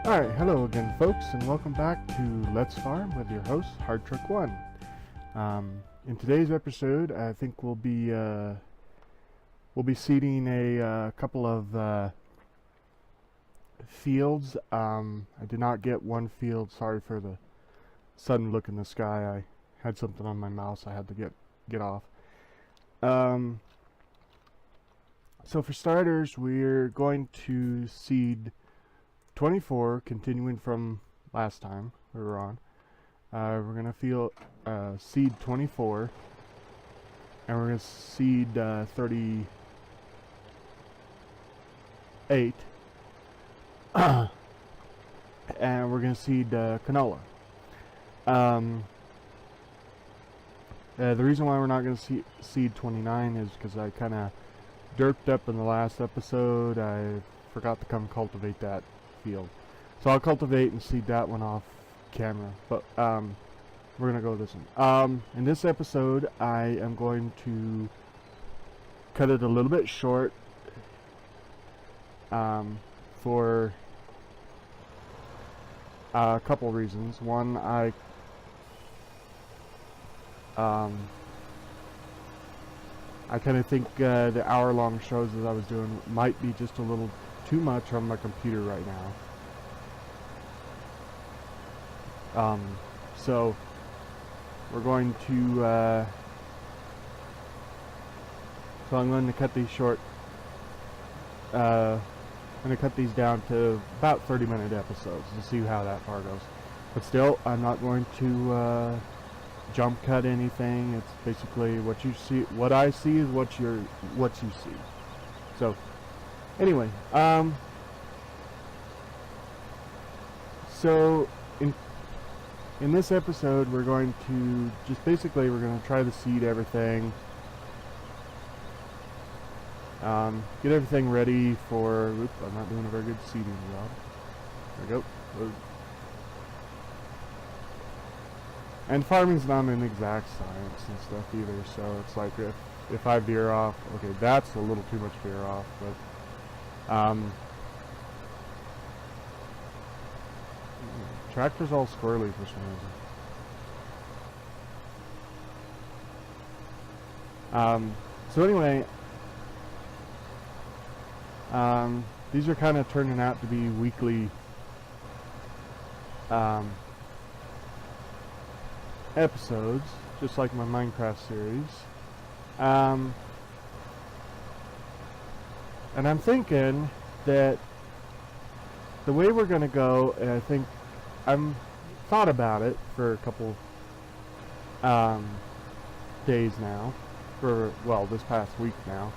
Alright, hello again folks, and welcome back to Let's Farm with your host, Hardtruck1. In today's episode, I think we'll be seeding a couple of fields. I did not get one field. Sorry for the sudden look in the sky. I had something on my mouse I had to get off. So for starters, we're going to seed 24, continuing from last time we were on. We're going to seed 24, and we're going to seed 38, and we're going to seed canola. The reason why we're not going to seed 29 is because I kind of derped up in the last episode. I forgot to come cultivate that field, so I'll cultivate and seed that one off camera, but we're gonna go with this one. In this episode I am going to cut it a little bit short for a couple reasons. One, I kind of think the hour-long shows that I was doing might be just a little too much on my computer right now. So we're going to so I'm going to cut these short. I'm going to cut these down to about 30-minute episodes to see how that far goes. But still, I'm not going to jump cut anything. It's basically what you see. What I see is what you see. So anyway, so in this episode we're going to we're going to try to seed everything, get everything ready for, oops, I'm not doing a very good seeding job. There we go. And farming's not an exact science and stuff either, so it's like if I veer off, okay, that's a little too much veer off, but tractor's all squirrely for some reason. So anyway, these are kind of turning out to be weekly episodes, just like my Minecraft series. And I'm thinking that the way we're going to go, and I think I've thought about it for a couple days now, this past week now,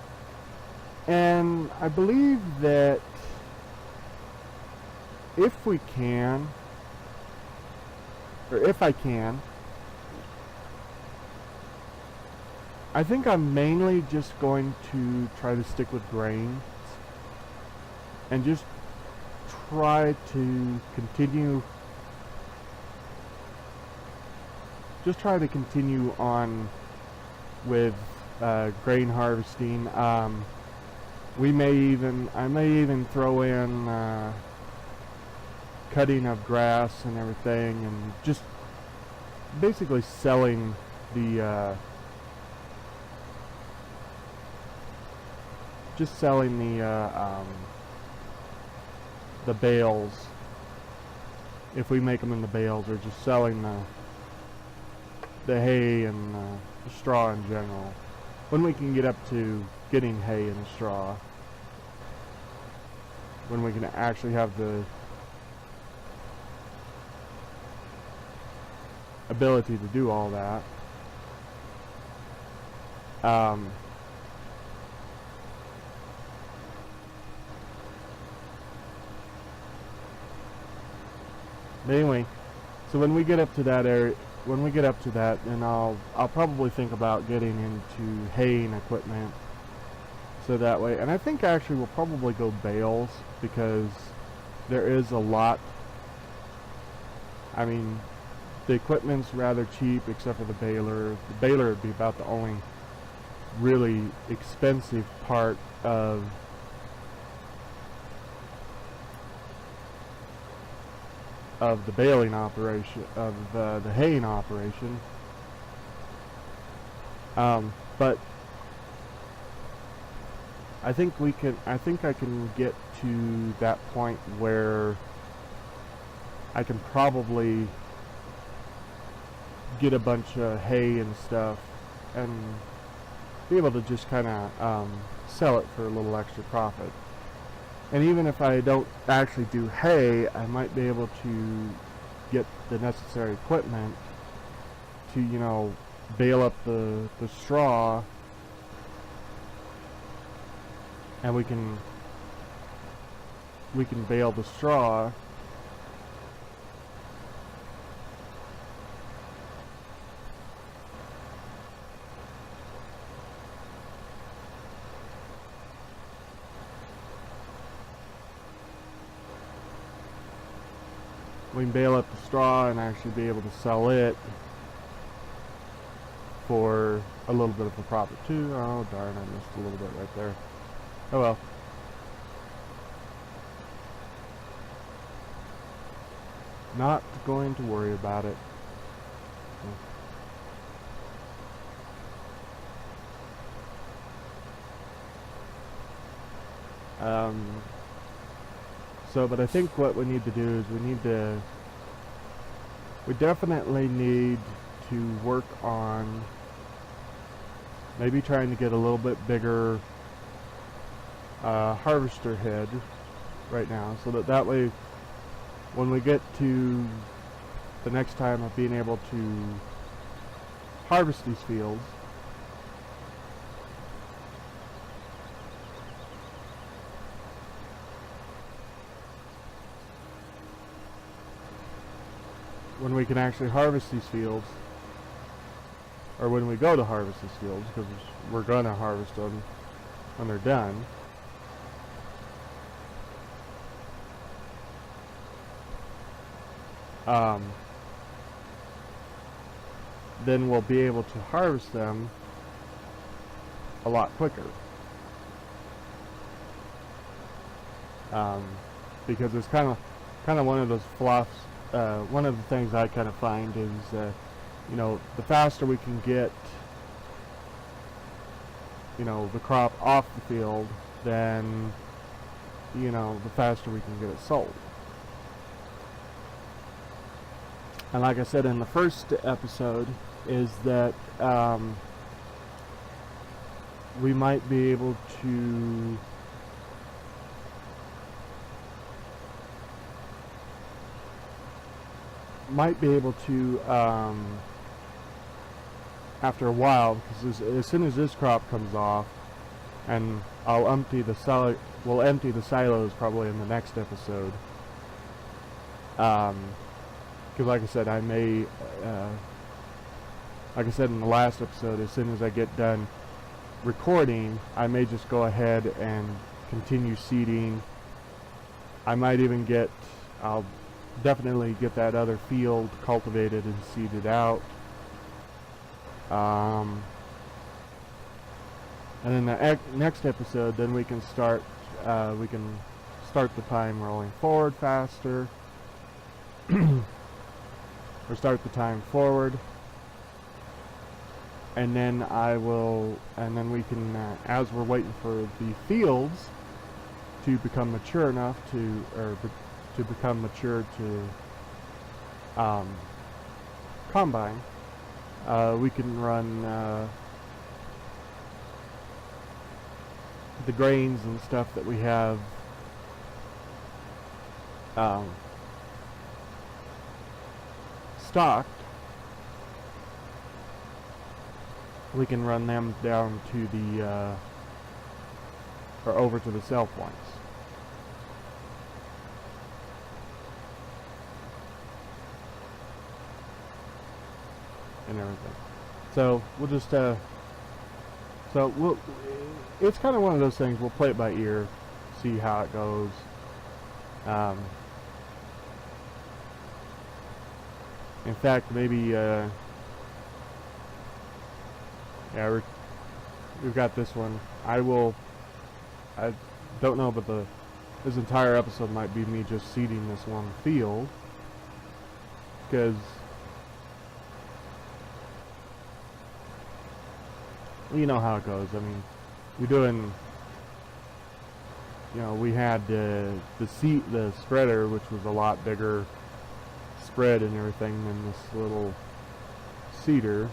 and I believe that if I can, I think I'm mainly just going to try to stick with grains and just try to continue on with grain harvesting. I may even throw in cutting of grass and everything, and just basically selling the bales, if we make them in the bales, or just selling the hay and the straw in general, when we can get up to getting hay and straw, when we can actually have the ability to do all that. But anyway, so when we get up to that area, then I'll probably think about getting into haying equipment, so that way. And I think actually we'll probably go bales, because there is a lot. I mean, the equipment's rather cheap except for the baler. The baler would be about the only really expensive part of of the baling operation, of the haying operation. But I think I can get to that point where I can probably get a bunch of hay and stuff and be able to just kind of sell it for a little extra profit. And even if I don't actually do hay, I might be able to get the necessary equipment to, you know, bale up the straw, and we can bale the straw and actually be able to sell it for a little bit of a profit too. Oh darn, I missed a little bit right there. Oh well. Not going to worry about it. But I think what we need to do is we definitely need to work on maybe trying to get a little bit bigger harvester head right now, so that way when we get to the next time of being able to harvest these fields, when we can actually harvest these fields, or when we go to harvest these fields, because we're going to harvest them when they're done. Then we'll be able to harvest them a lot quicker. Because it's kind of one of those fluffs. One of the things I kind of find is, you know, the faster we can get, you know, the crop off the field, then, you know, the faster we can get it sold. And like I said in the first episode, is that we might be able to after a while, because as soon as this crop comes off, and we'll empty the silos probably in the next episode, because like I said, like I said in the last episode, as soon as I get done recording, I may just go ahead and continue seeding. I might even I'll definitely get that other field cultivated and seeded out. And in the next episode, then we can start the time rolling forward faster, or start the time forward, and then we can, as we're waiting for the fields to become mature enough to become mature to combine, we can run the grains and stuff that we have stocked. We can run them down to the or over to the sell points. And everything. So we'll just it's kind of one of those things. We'll play it by ear, see how it goes. In fact, maybe yeah, we've got this one. I don't know, but this entire episode might be me just seeding this one field. because you know how it goes. I mean, you're doing, you know, we had the spreader, which was a lot bigger spread and everything than this little cedar.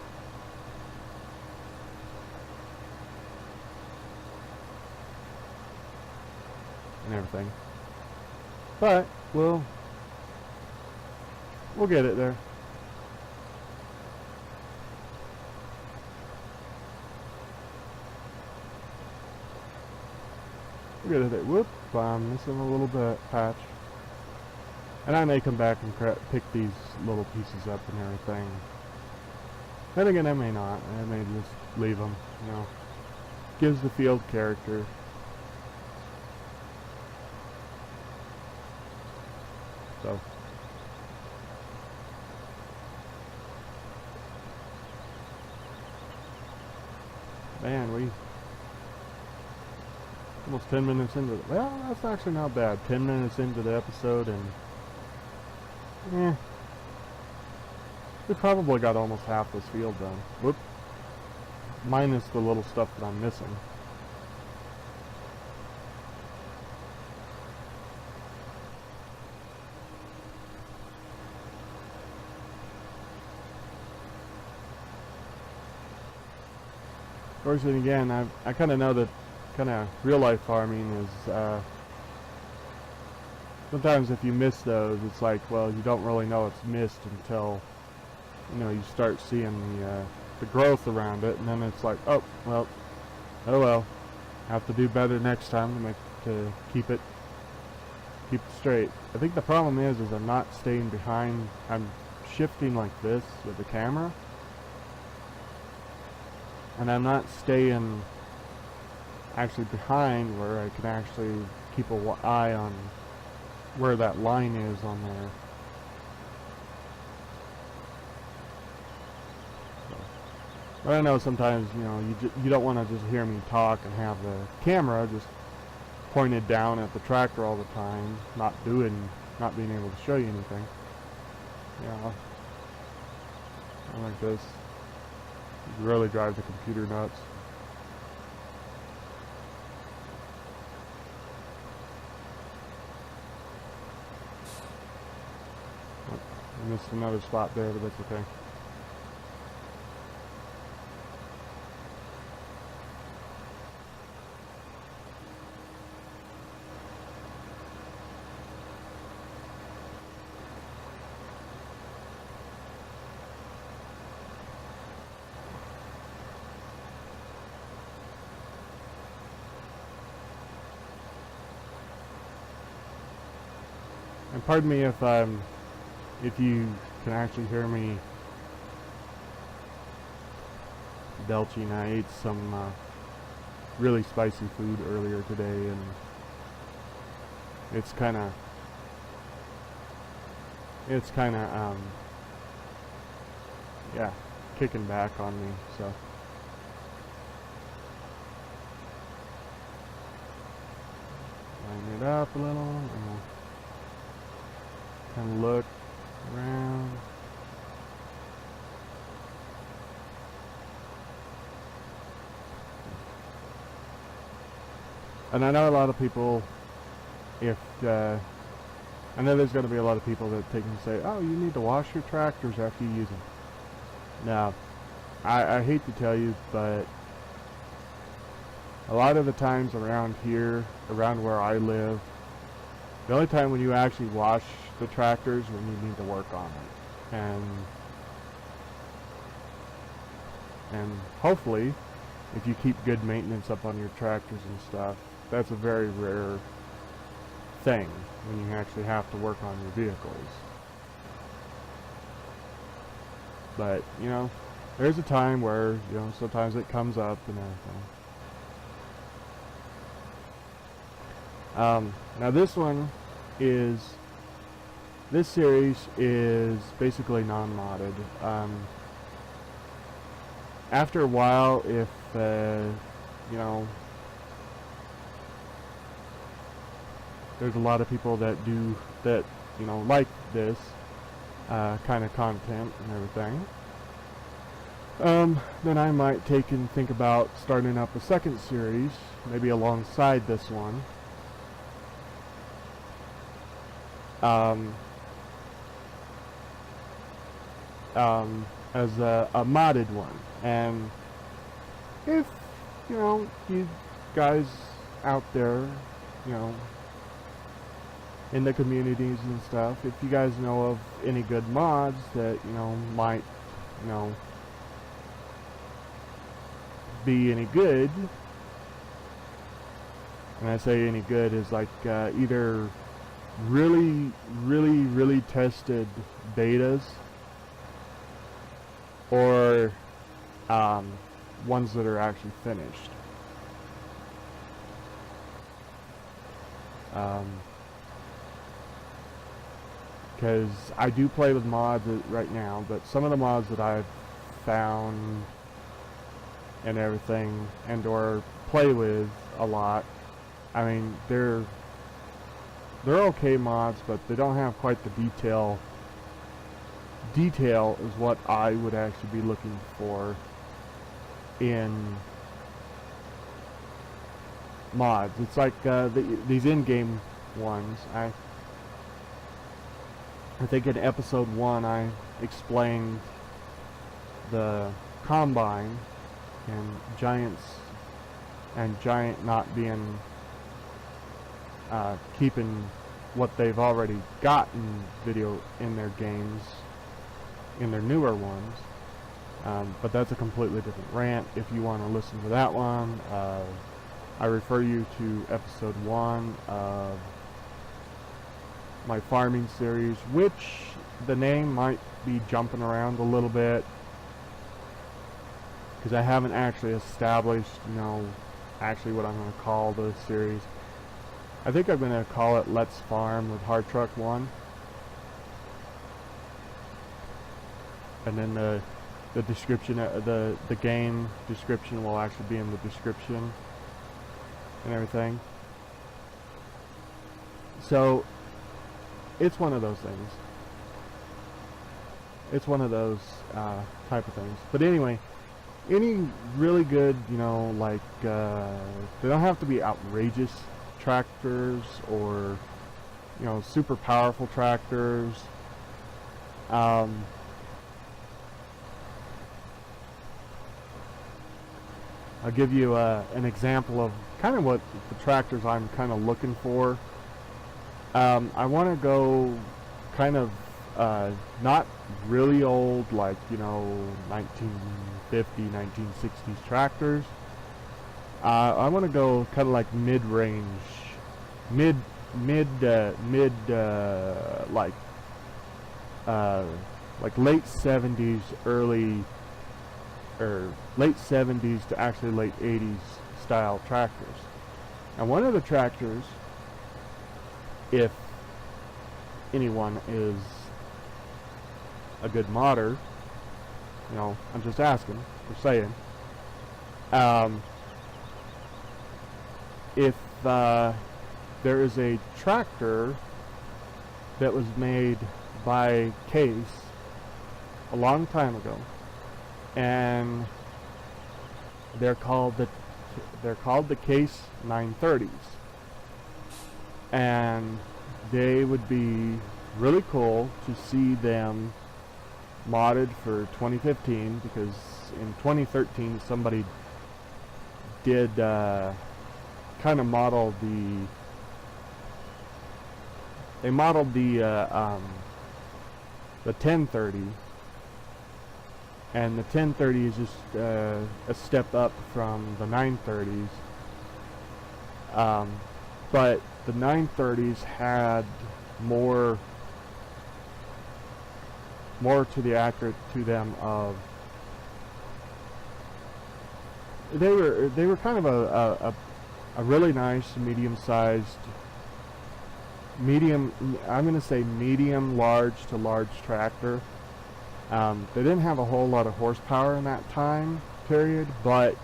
And everything. But we'll get it there. We'll get it there. Whoop, I'm missing a little bit patch. And I may come back and pick these little pieces up and everything. Then again, I may not. I may just leave them, you know. Gives the field character. So. Man, we almost 10 minutes into it. Well, that's actually not bad. 10 minutes into the episode and we probably got almost half this field done. Whoop. Minus the little stuff that I'm missing. Of course, then again, I kind of know that kind of real life farming is sometimes if you miss those, it's like, well, you don't really know it's missed until, you know, you start seeing the growth around it, and then it's like, oh well, have to do better next time to keep it straight. I think the problem is I'm not staying behind. I'm shifting like this with the camera, and I'm not staying actually behind where I can actually keep an eye on where that line is on there. So, but I know sometimes, you know, you don't want to just hear me talk and have the camera just pointed down at the tractor all the time, not being able to show you anything. Yeah, I like this. It really drives the computer nuts. I missed another spot there, but that's okay. And pardon me if you can actually hear me belching. I ate some really spicy food earlier today, and it's kind of yeah, kicking back on me. So line it up a little and kind of look around. And I know a lot of people, I know there's going to be a lot of people that take and say, oh, you need to wash your tractors after you use them. Now, I hate to tell you, but a lot of the times around here, around where I live, the only time when you actually wash the tractors when you need to work on it. And hopefully, if you keep good maintenance up on your tractors and stuff, that's a very rare thing when you actually have to work on your vehicles. But, you know, there's a time where, you know, sometimes it comes up and everything. Now this series is basically non-modded. After a while, if, you know, there's a lot of people that you know, like this, kind of content and everything, then I might take and think about starting up a second series, maybe alongside this one. As a modded one. And if, you know, you guys out there, you know, in the communities and stuff, if you guys know of any good mods that, you know, might, you know, be any good, and I say any good is like either really tested betas, or ones that are actually finished. Because I do play with mods right now, but some of the mods that I've found and everything, and or play with a lot, I mean, they're okay mods, but they don't have quite the detail is what I would actually be looking for in mods. It's like these in-game ones. I think in episode 1 I explained the Combine and Giant not being keeping what they've already gotten in their games, in their newer ones, but that's a completely different rant. If you want to listen to that one, I refer you to episode 1 of my farming series, which the name might be jumping around a little bit because I haven't actually established, you know, actually what I'm going to call the series. I think I'm going to call it Let's Farm with Hardtruck1. And then the description, the game description will actually be in the description and everything. So it's one of those things. It's one of those type of things. But anyway, any really good, you know, like they don't have to be outrageous tractors or, you know, super powerful tractors. I'll give you an example of kind of what the tractors I'm kind of looking for. I want to go kind of not really old, like, you know, 1950, 1960s tractors. I want to go kind of like mid-range, like late 70s, late 70s to actually late 80s style tractors. And one of the tractors, if anyone is a good modder, you know, I'm just asking, just saying, if there is a tractor that was made by Case a long time ago, and they're called the Case 930s, and they would be really cool to see them modded for 2015, because in 2013 somebody did kind of model the 1030, and the 1030 is just a step up from the 930s, but the 930s had more to the accurate to them of they were kind of a really nice medium-sized, I'm going to say medium large to large tractor. They didn't have a whole lot of horsepower in that time period, but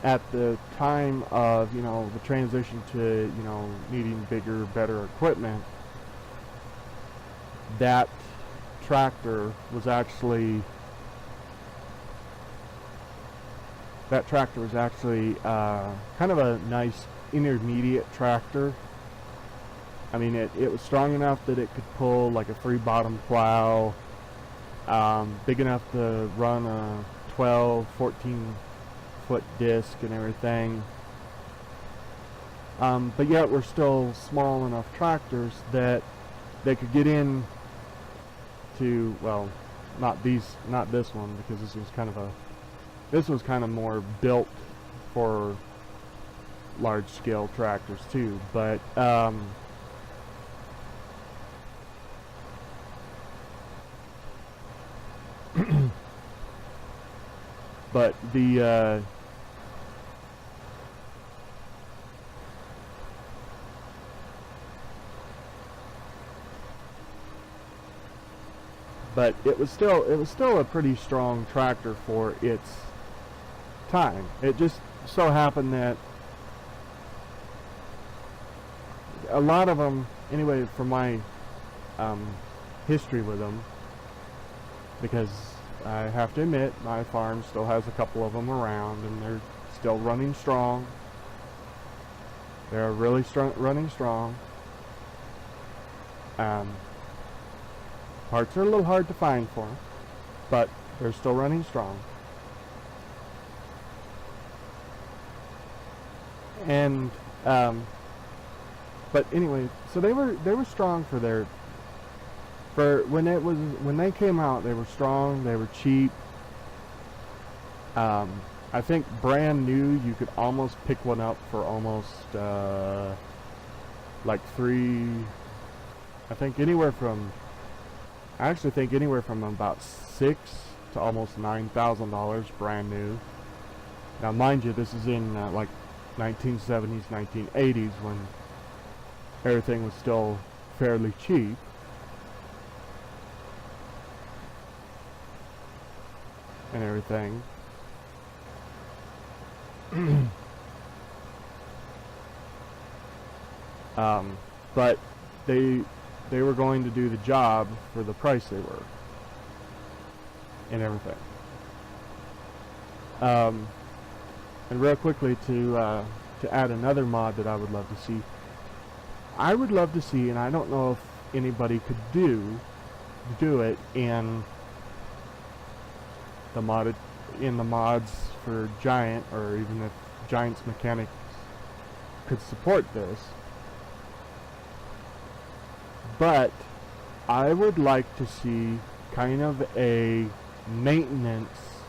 at the time of, you know, the transition to, you know, needing bigger, better equipment, that tractor was actually kind of a nice intermediate tractor. I mean, it was strong enough that it could pull like a free bottom plow, big enough to run a 12, 14 foot disc and everything. But yet we're still small enough tractors that they could get in to, well, not this one, because this was kind of more built for large scale tractors too, but but it was still a pretty strong tractor for its time. It just so happened that a lot of them, anyway, from my history with them, because I have to admit my farm still has a couple of them around and they're still running strong. They're really running strong. Parts are a little hard to find for them, but they're still running strong. And but anyway, so they were strong for when they came out. They were strong. They were cheap. I think brand new, you could almost pick one up for almost like I actually think anywhere from about $6,000 to almost $9,000 brand new. Now, mind you, this is in like 1970s, 1980s, when everything was still fairly cheap. And everything. But they were going to do the job for the price they were, and everything. And real quickly, to add another mod that I would love to see, and I don't know if anybody could do it in the mods for Giant, or even if Giant's mechanics could support this. But I would like to see kind of a maintenance,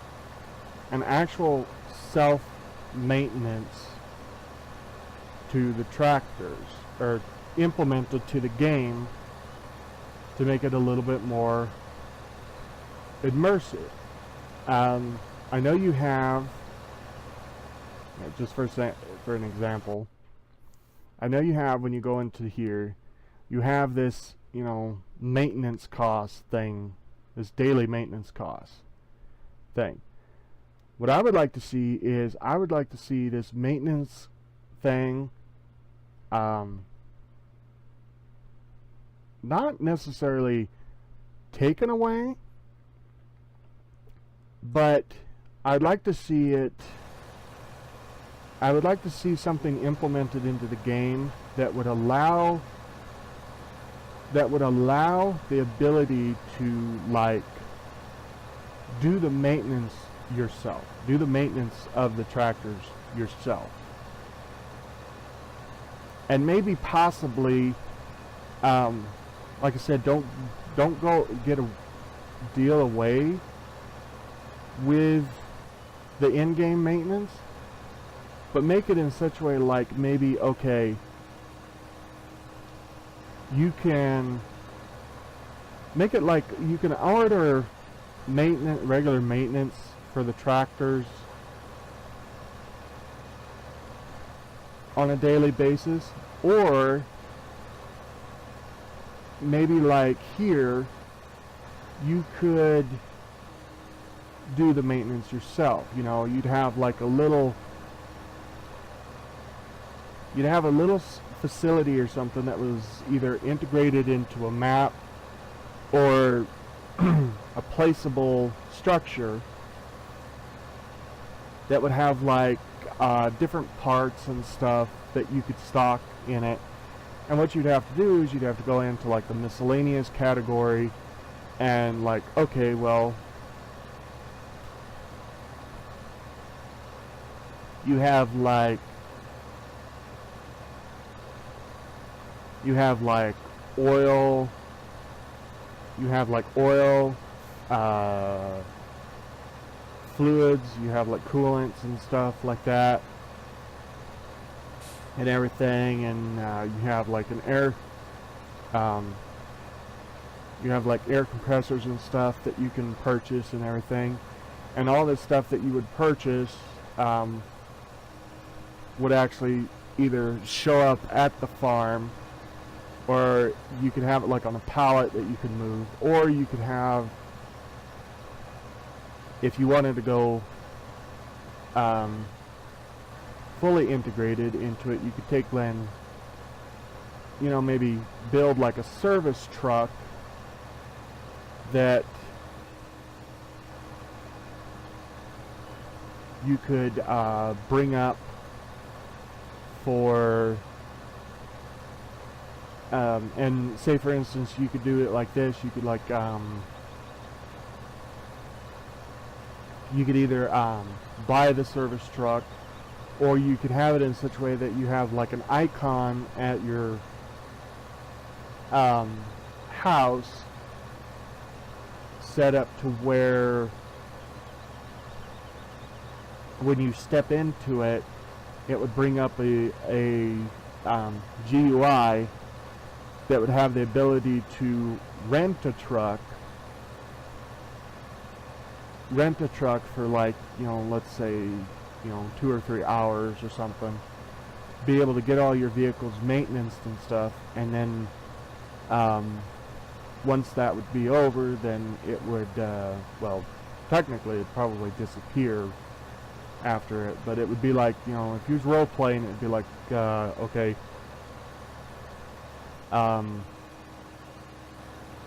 an actual self-maintenance to the tractors, or implemented to the game to make it a little bit more immersive. I know you have, just for an example, I know you have, when you go into here, you have this, maintenance cost thing, this daily maintenance cost thing. What I would like to see is, this maintenance thing, not necessarily taken away, but I'd like to see it, I would like to see something implemented into the game that would allow the ability to, like, do the maintenance yourself, do the maintenance of the tractors yourself, and maybe possibly, like I said, don't go get a deal away with the in-game maintenance, but make it in such a way, like, maybe, okay, you can make it like you can order regular maintenance for the tractors on a daily basis, or maybe like here you could do the maintenance yourself. You'd have like a little facility or something that was either integrated into a map, or a placeable structure that would have like different parts and stuff that you could stock in it. And what you'd have to do is you'd have to go into like the miscellaneous category and like, okay, well, you have like oil, fluids, you have like coolants and stuff like that and everything, and you have like an air you have like air compressors and stuff that you can purchase and everything, and all this stuff that you would purchase would actually either show up at the farm, or you could have it like on a pallet that you could move, or you could have, if you wanted to go fully integrated into it, you could take then, you know, maybe build like a service truck that you could bring up for and say for instance you could do it like this. You could like you could either buy the service truck, or you could have it in such a way that you have like an icon at your house set up to where when you step into it, it would bring up a GUI that would have the ability to rent a truck for like, you know, let's say, you know, 2 or 3 hours or something, be able to get all your vehicles maintenance and stuff, and then once that would be over, then it would well, technically it'd probably disappear after it, but it would be like, you know, if you was role playing, it'd be like okay,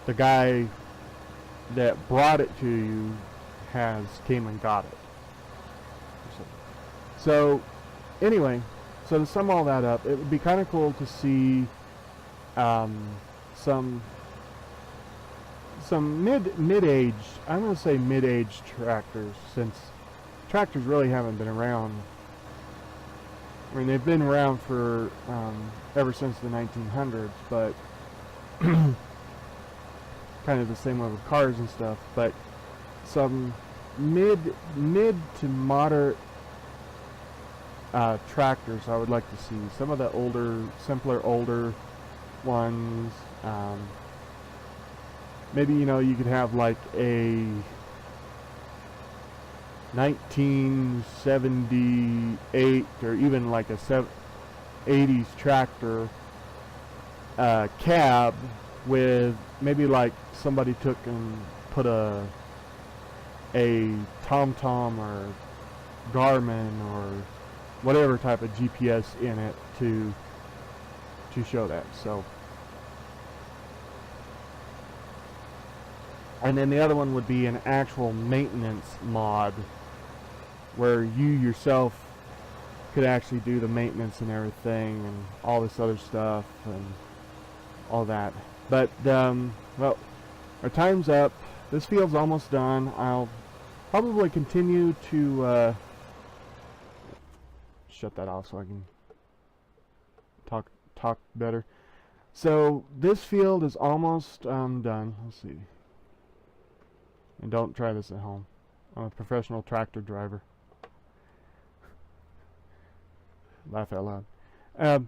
the guy that brought it to you came and got it. So anyway, so to sum all that up, it would be kind of cool to see some mid-age, I'm going to say mid-age tractors, since tractors really haven't been around. I mean, they've been around for ever since the 1900s, but kind of the same way with cars and stuff. But some mid to moderate tractors I would like to see. Some of the older, simpler, older ones. Maybe, you know, you could have like a 1978 or even like a 80s tractor cab with maybe like somebody took and put a TomTom or Garmin or whatever type of GPS in it to show that. So, and then the other one would be an actual maintenance mod where you yourself could actually do the maintenance and everything and all this other stuff and all that. But well, our time's up. This field's almost done. I'll probably continue to shut that off so I can talk better. So this field is almost done. Let's see. And don't try this at home. I'm a professional tractor driver. Laugh out loud.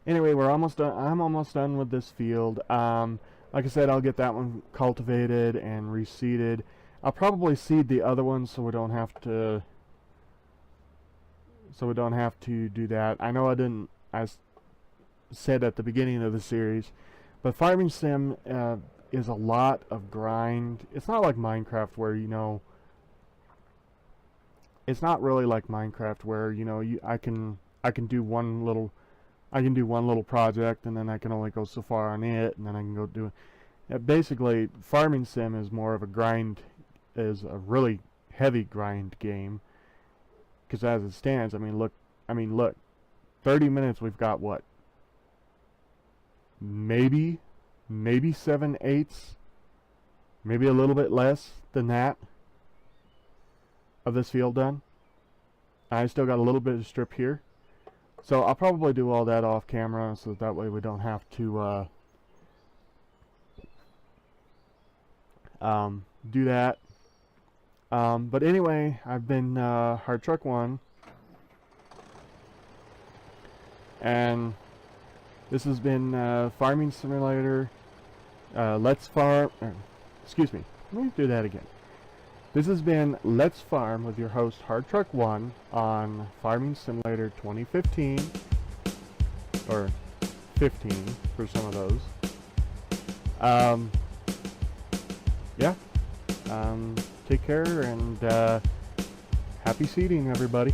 Anyway, we're almost done. I'm almost done with this field. Like I said, I'll get that one cultivated and reseeded. I'll probably seed the other one so we don't have to do that. I know I said at the beginning of the series, but farming sim is a lot of grind. It's not like Minecraft where, you know, it's not really like Minecraft where, you know, I can do one little project and then I can only go so far on it and then I can go do it. Basically, Farming Sim is more of a grind, is a really heavy grind game. Because as it stands, I mean, look, 30 minutes. We've got what? Maybe 7/8, maybe a little bit less than that of this field done. I still got a little bit of strip here, so I'll probably do all that off camera, so that way we don't have to do that. But anyway, I've been Hardtruck1, and this has been Farming Simulator. Let's Farm. Excuse me. Let me do that again. This has been Let's Farm with your host Hardtruck1 on Farming Simulator 2015, or 15 for some of those. Yeah. Take care, and happy seeding, everybody.